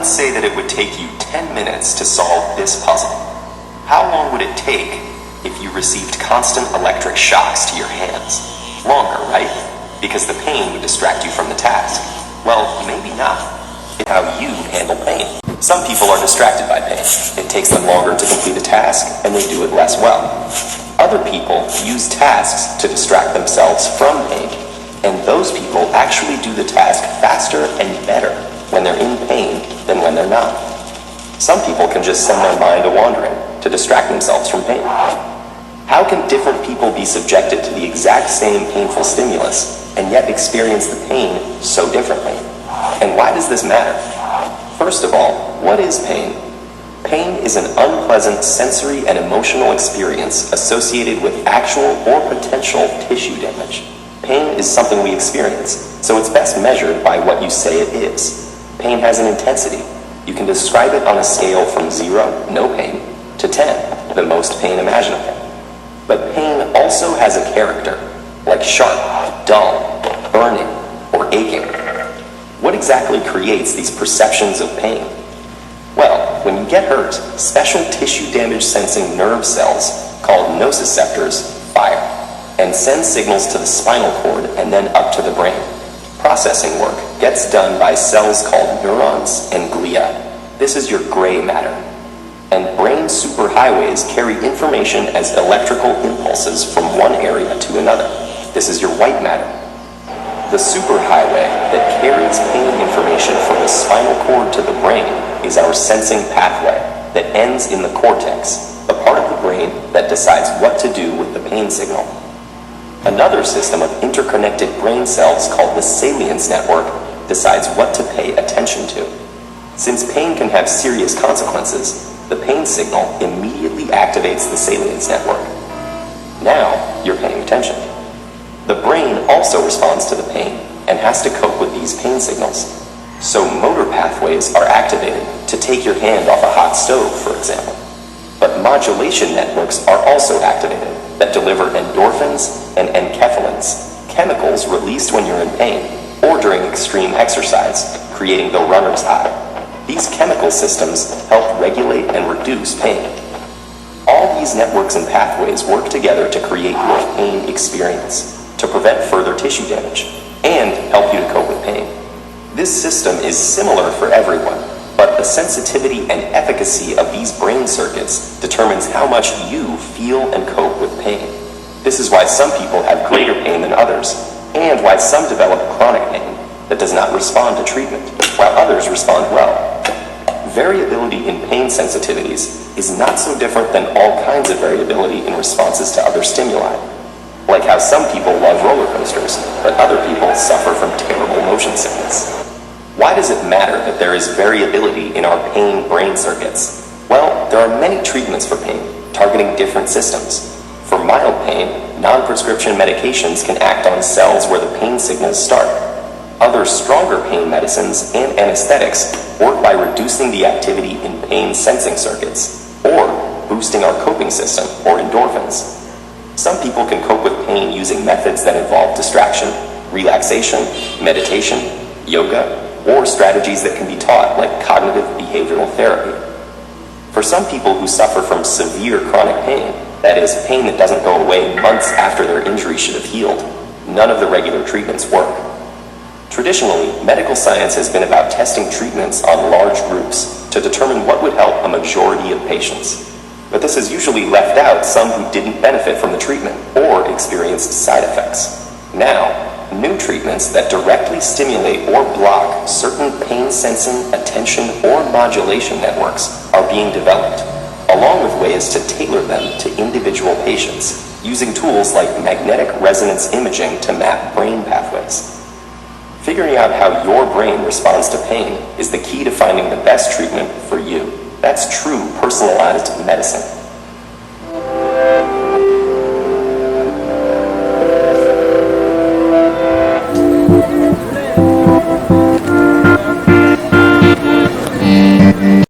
Let's say that it would take you 10 minutes to solve this puzzle. How long would it take if you received constant electric shocks to your hands? Longer, right? Because the pain would distract you from the task. Well, maybe not. It's how you handle pain. Some people are distracted by pain. It takes them longer to complete a task, and they do it less well. Other people use tasks to distract themselves from pain, and those people actually do the task faster and better when they're in pain than when they're not. Some people can just send their mind a-wandering to distract themselves from pain. How can different people be subjected to the exact same painful stimulus and yet experience the pain so differently? And why does this matter? First of all, what is pain? Pain is an unpleasant sensory and emotional experience associated with actual or potential tissue damage. Pain is something we experience, so it's best measured by what you say it is. Pain has an intensity. You can describe it on a scale from 0, no pain, to 10, the most pain imaginable. But pain also has a character, like sharp, dull, burning, or aching. What exactly creates these perceptions of pain? Well, when you get hurt, special tissue damage sensing nerve cells called nociceptors fire and send signals to the spinal cord and then up to the brain. Processing work gets done by cells called neurons and glia. This is your gray matter. And brain superhighways carry information as electrical impulses from one area to another. This is your white matter. The superhighway that carries pain information from the spinal cord to the brain is our sensing pathway that ends in the cortex, the part of the brain that decides what to do with the pain signal. Another system of interconnected brain cells called the salience network decides what to pay attention to. Since pain can have serious consequences, the pain signal immediately activates the salience network. Now you're paying attention. The brain also responds to the pain and has to cope with these pain signals. So motor pathways are activated to take your hand off a hot stove, for example. But modulation networks are also activated that deliver endorphins and enkephalins, chemicals released when you're in pain or during extreme exercise, creating the runner's high. These chemical systems help regulate and reduce pain. All these networks and pathways work together to create your pain experience, to prevent further tissue damage, and help you to cope with pain. This system is similar for everyone, but the sensitivity and efficacy of these brain circuits determines how much you feel and cope with pain. This is why some people have greater pain than others, and why some develop chronic pain that does not respond to treatment, while others respond well. Variability in pain sensitivities is not so different than all kinds of variability in responses to other stimuli. Like how some people love roller coasters, but other people suffer from terrible motion sickness. Why does it matter that there is variability in our pain brain circuits? Well, there are many treatments for pain, targeting different systems. For mild pain, non-prescription medications can act on cells where the pain signals start. Other stronger pain medicines and anesthetics work by reducing the activity in pain sensing circuits, or boosting our coping system, or endorphins. Some people can cope with pain using methods that involve distraction, relaxation, meditation, yoga, or strategies that can be taught, like cognitive behavioral therapy. For some people who suffer from severe chronic pain, that is, pain that doesn't go away months after their injury should have healed, none of the regular treatments work. Traditionally, medical science has been about testing treatments on large groups to determine what would help a majority of patients. But this has usually left out some who didn't benefit from the treatment or experienced side effects. Now, new treatments that directly stimulate or block certain pain-sensing, attention, or modulation networks are being developed, along with ways to tailor them to individual patients, using tools like magnetic resonance imaging to map brain pathways. Figuring out how your brain responds to pain is the key to finding the best treatment for you. That's true personalized medicine.